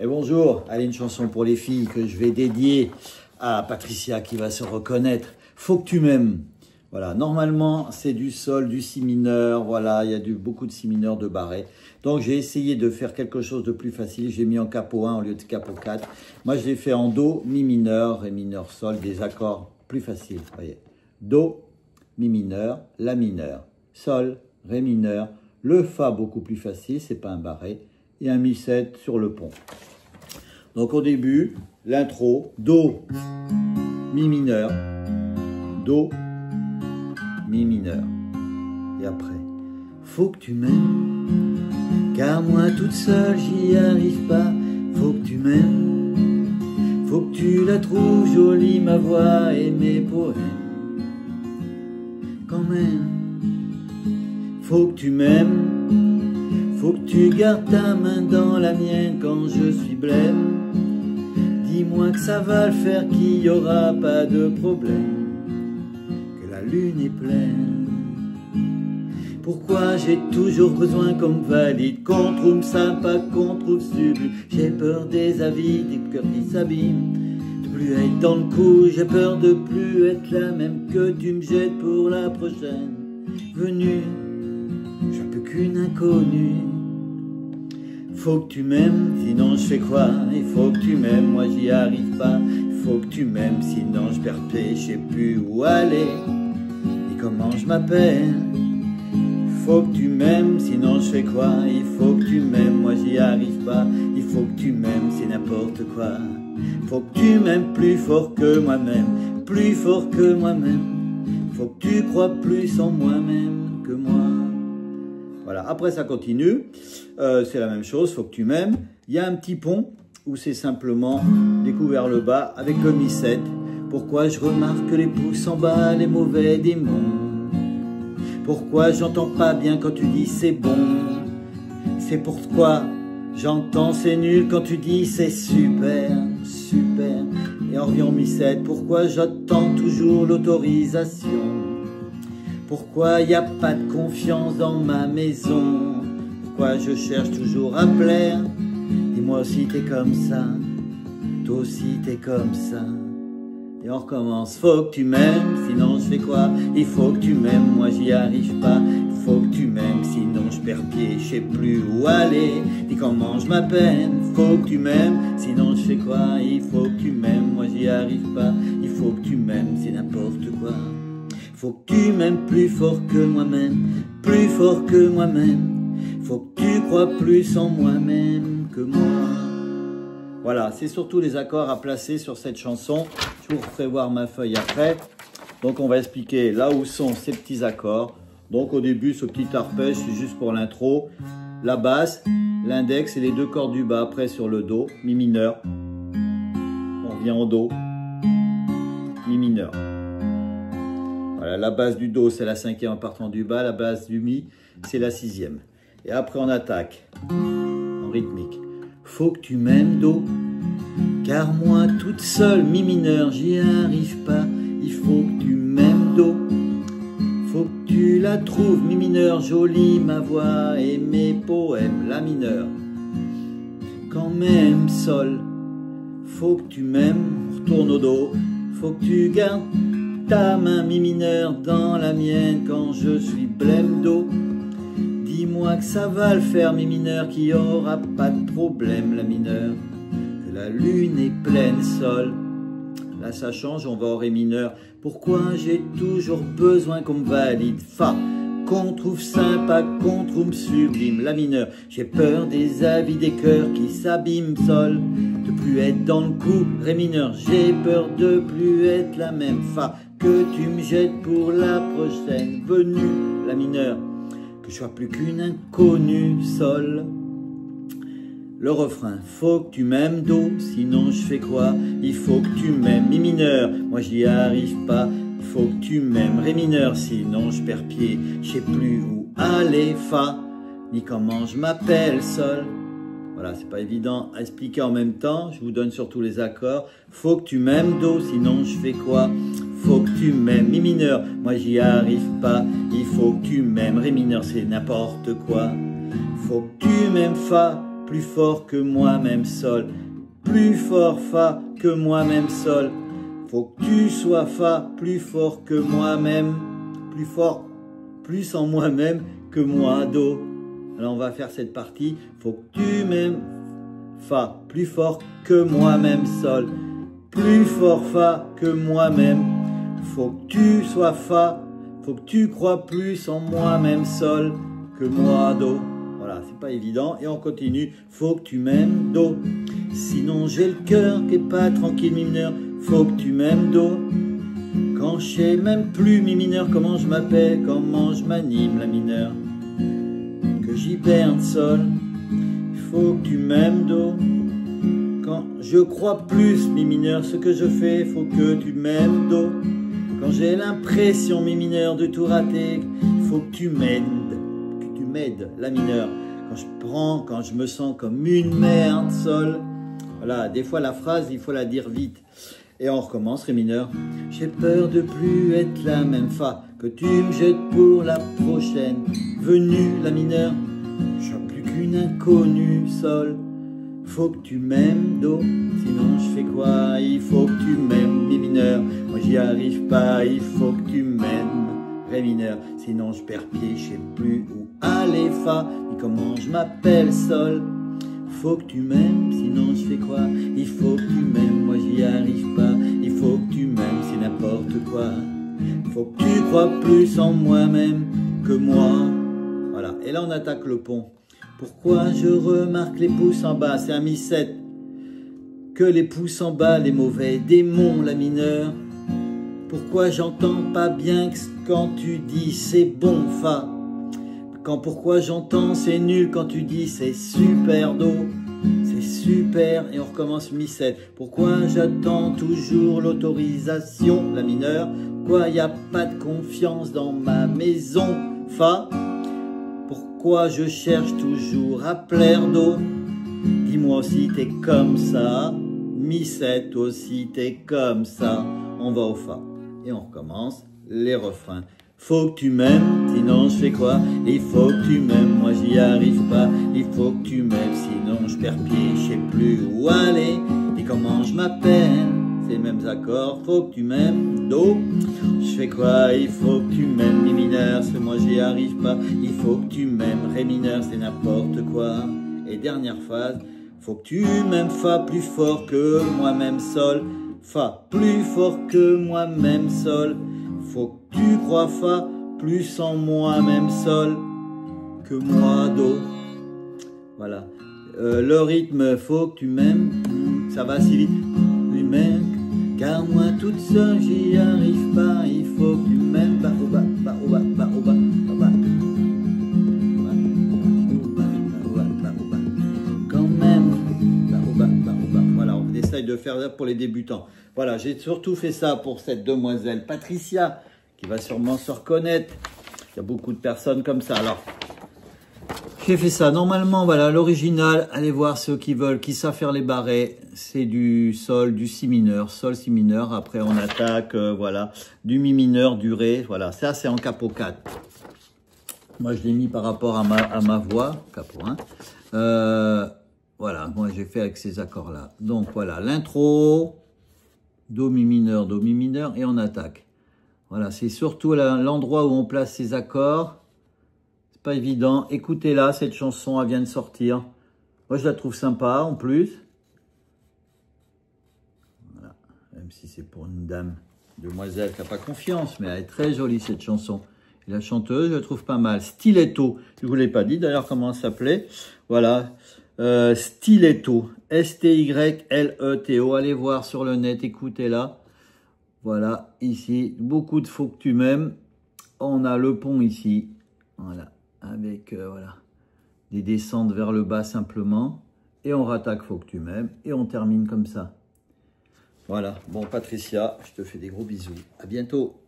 Et bonjour, allez, une chanson pour les filles que je vais dédier à Patricia qui va se reconnaître. Faut que tu m'aimes. Voilà, normalement c'est du sol, du si mineur, voilà, il y a beaucoup de si mineur, de barré. Donc j'ai essayé de faire quelque chose de plus facile, j'ai mis en capo 1 au lieu de capo 4. Moi je l'ai fait en do, mi mineur, ré mineur, sol, des accords plus faciles, voyez. Do, mi mineur, la mineur, sol, ré mineur, le fa beaucoup plus facile, c'est pas un barré, et un mi 7 sur le pont. Donc au début, l'intro, do, mi mineur, do, mi mineur. Et après, faut que tu m'aimes, car moi toute seule j'y arrive pas. Faut que tu m'aimes, faut que tu la trouves jolie ma voix et mes poèmes. Quand même, faut que tu m'aimes, faut que tu gardes ta main dans la mienne quand je suis blême. Dis-moi que ça va le faire, qu'il n'y aura pas de problème, que la lune est pleine. Pourquoi j'ai toujours besoin comme valide qu'on trouve sympa, qu'on trouve sublime? J'ai peur des avis, des cœurs qui s'abîment, de plus être dans le coup. J'ai peur de plus être la même, que tu me jettes pour la prochaine venue. Je suis plus qu'une inconnue. Faut que tu m'aimes, sinon je fais quoi? Il faut que tu m'aimes, moi j'y arrive pas. Il faut que tu m'aimes, sinon je perds pied, je sais plus où aller, ni comment je m'appelle. Faut que tu m'aimes, sinon je fais quoi? Il faut que tu m'aimes, moi j'y arrive pas. Il faut que tu m'aimes, c'est n'importe quoi. Faut que tu m'aimes plus fort que moi-même, plus fort que moi-même. Faut que tu crois plus en moi-même que moi. Voilà, après ça continue, c'est la même chose, faut que tu m'aimes. Il y a un petit pont où c'est simplement découvert le bas avec le mi 7. Pourquoi je remarque que les pouces en bas, les mauvais démons? Pourquoi j'entends pas bien quand tu dis c'est bon? C'est pourquoi j'entends c'est nul quand tu dis c'est super, super. Et on revient au mi 7, pourquoi j'attends toujours l'autorisation? Pourquoi y a pas de confiance dans ma maison? Pourquoi je cherche toujours à plaire? Dis-moi aussi t'es comme ça, toi aussi t'es comme ça. Et on recommence, faut que tu m'aimes, sinon je fais quoi? Il faut que tu m'aimes, moi j'y arrive pas. Il faut que tu m'aimes, sinon je perds pied, je sais plus où aller, ni comment je m'appelle. Faut que tu m'aimes, sinon je fais quoi? Il faut que tu m'aimes, moi j'y arrive pas. Il faut que tu m'aimes, c'est n'importe quoi. Faut que tu m'aimes plus fort que moi-même, plus fort que moi-même. Faut que tu crois plus en moi-même que moi. Voilà, c'est surtout les accords à placer sur cette chanson. Je vous ferai voir ma feuille après. Donc on va expliquer là où sont ces petits accords. Donc au début, ce petit arpège, c'est juste pour l'intro. La basse, l'index et les deux cordes du bas. Après sur le do, mi mineur. On revient en do, mi mineur. Voilà, la base du do, c'est la 5e en partant du bas. La base du mi, c'est la 6e. Et après, on attaque en rythmique. Faut que tu m'aimes, do, car moi, toute seule, mi mineur, j'y arrive pas. Il faut que tu m'aimes, do. Faut que tu la trouves, mi mineur, jolie, ma voix et mes poèmes, la mineur. Quand même, sol. Faut que tu m'aimes, retourne au do. Faut que tu gardes ta main, mi mineur, dans la mienne quand je suis blême, do. Dis-moi que ça va le faire, mi mineur, qu'il n'y aura pas de problème, la mineure. Que la lune est pleine, sol. Là ça change, on va au ré mineur. Pourquoi j'ai toujours besoin qu'on me valide, fa, qu'on trouve sympa, qu'on trouve sublime, la mineure. J'ai peur des avis, des cœurs qui s'abîment, sol. De plus être dans le coup, ré mineur. J'ai peur de plus être la même, fa, que tu me jettes pour la prochaine venue, la mineure. Que je sois plus qu'une inconnue, sol. Le refrain, faut que tu m'aimes, do, sinon je fais quoi? Il faut que tu m'aimes, mi mineur, moi j'y arrive pas. Il faut que tu m'aimes, ré mineur, sinon je perds pied, je sais plus où aller, fa, ni comment je m'appelle, sol. Voilà, c'est pas évident à expliquer en même temps, je vous donne surtout les accords. Faut que tu m'aimes, do, sinon je fais quoi? Faut que tu m'aimes, mi mineur, moi j'y arrive pas. Il faut que tu m'aimes, ré mineur, c'est n'importe quoi. Faut que tu m'aimes, fa, plus fort que moi-même, sol. Plus fort, fa, que moi-même, sol. Faut que tu sois fa, plus fort que moi-même, plus fort, plus en moi-même que moi, do. Alors on va faire cette partie. Faut que tu m'aimes, fa, plus fort que moi-même, sol. Plus fort, fa, que moi-même. Faut que tu sois fa, faut que tu crois plus en moi-même, sol, que moi, do. Voilà, c'est pas évident. Et on continue. Faut que tu m'aimes, do. Sinon j'ai le cœur qui est pas tranquille, mi mineur. Faut que tu m'aimes, do. Quand je sais même plus, mi mineur, comment je m'appelle, comment je m'anime, la mineure. Que j'hiberne, sol. Faut que tu m'aimes, do. Quand je crois plus, mi mineur, ce que je fais, faut que tu m'aimes, do. Quand j'ai l'impression, mi mineur, de tout rater, faut que tu m'aides, la mineure. Quand je me sens comme une merde, sol. Voilà, des fois la phrase, il faut la dire vite. Et on recommence, ré mineur. J'ai peur de plus être la même fa, que tu me jettes pour la prochaine venue, la mineure. Je suis plus qu'une inconnue, sol. Faut que tu m'aimes, do, sinon je fais quoi? Il faut que tu m'aimes, mi mineur. Moi j'y arrive pas, il faut que tu m'aimes, ré mineur. Sinon je perds pied, je sais plus où aller, fa, ni comment je m'appelle, sol. Faut que tu m'aimes, sinon je fais quoi? Il faut que tu m'aimes, moi j'y arrive pas. Il faut que tu m'aimes, c'est n'importe quoi. Faut que tu crois plus en moi-même que moi. Voilà, et là on attaque le pont. Pourquoi je remarque les pouces en bas? C'est un mi 7. Que les pouces en bas, les mauvais démons, la mineure. Pourquoi j'entends pas bien quand tu dis c'est bon, fa? Pourquoi j'entends c'est nul quand tu dis c'est super, do? C'est super, et on recommence mi 7. Pourquoi j'attends toujours l'autorisation, la mineure? Pourquoi y a pas de confiance dans ma maison, fa? Pourquoi je cherche toujours à plaire, do? Dis-moi aussi t'es comme ça, mi 7 aussi t'es comme ça. On va au fa et on recommence les refrains. Faut que tu m'aimes, sinon je fais quoi? Il faut que tu m'aimes, moi j'y arrive pas. Il faut que tu m'aimes, sinon je perds pied, je sais plus où aller. Et comment je m'appelle? C'est les mêmes accords. Faut que tu m'aimes, do. Je fais quoi? Il faut que tu m'aimes, mi mineur, c'est moi j'y arrive pas. Il faut que tu m'aimes, ré mineur, c'est n'importe quoi. Et dernière phase. Faut que tu m'aimes, fa, plus fort que moi-même, sol. Fa, plus fort que moi-même, sol. Faut que tu crois, fa, plus en moi-même, sol, que moi, do. Voilà. Le rythme, faut que tu m'aimes. Ça va si vite. Oui, mec, car moi toute seule, j'y arrive pas. Il faut que tu m'aimes. Ba, oh, ba, ba, oh, ba, ba, oh, ba, ba, ba. Quand même. Ba, oh, ba, ba, oh, ba. Voilà, on essaye de faire ça pour les débutants. Voilà, j'ai surtout fait ça pour cette demoiselle Patricia, qui va sûrement se reconnaître. Il y a beaucoup de personnes comme ça. Alors, j'ai fait ça. Normalement, voilà, l'original, allez voir ceux qui veulent, qui savent faire les barrés. C'est du sol, du si mineur, sol, si mineur. Après, on attaque, voilà, du mi mineur, du ré. Voilà, ça, c'est en capo 4. Moi, je l'ai mis par rapport à ma voix, capo 1. Voilà, moi, j'ai fait avec ces accords-là. Donc, voilà, l'intro. Do, mi mineur, et on attaque. Voilà, c'est surtout l'endroit où on place ces accords. C'est pas évident. Écoutez-la, cette chanson, elle vient de sortir. Moi, je la trouve sympa, en plus. Voilà, même si c'est pour une dame, demoiselle qui n'a pas confiance, mais elle est très jolie, cette chanson. Et la chanteuse, je la trouve pas mal. Stiletto, je vous l'ai pas dit, d'ailleurs, comment elle s'appelait. Voilà, Stiletto. S-T-Y-L-E-T-O. Allez voir sur le net, écoutez-la. Voilà, ici, beaucoup de faut que tu m'aimes. On a le pont ici. Voilà, avec voilà, des descentes vers le bas simplement. Et on rattaque faut que tu m'aimes. Et on termine comme ça. Voilà, bon Patricia, je te fais des gros bisous. À bientôt.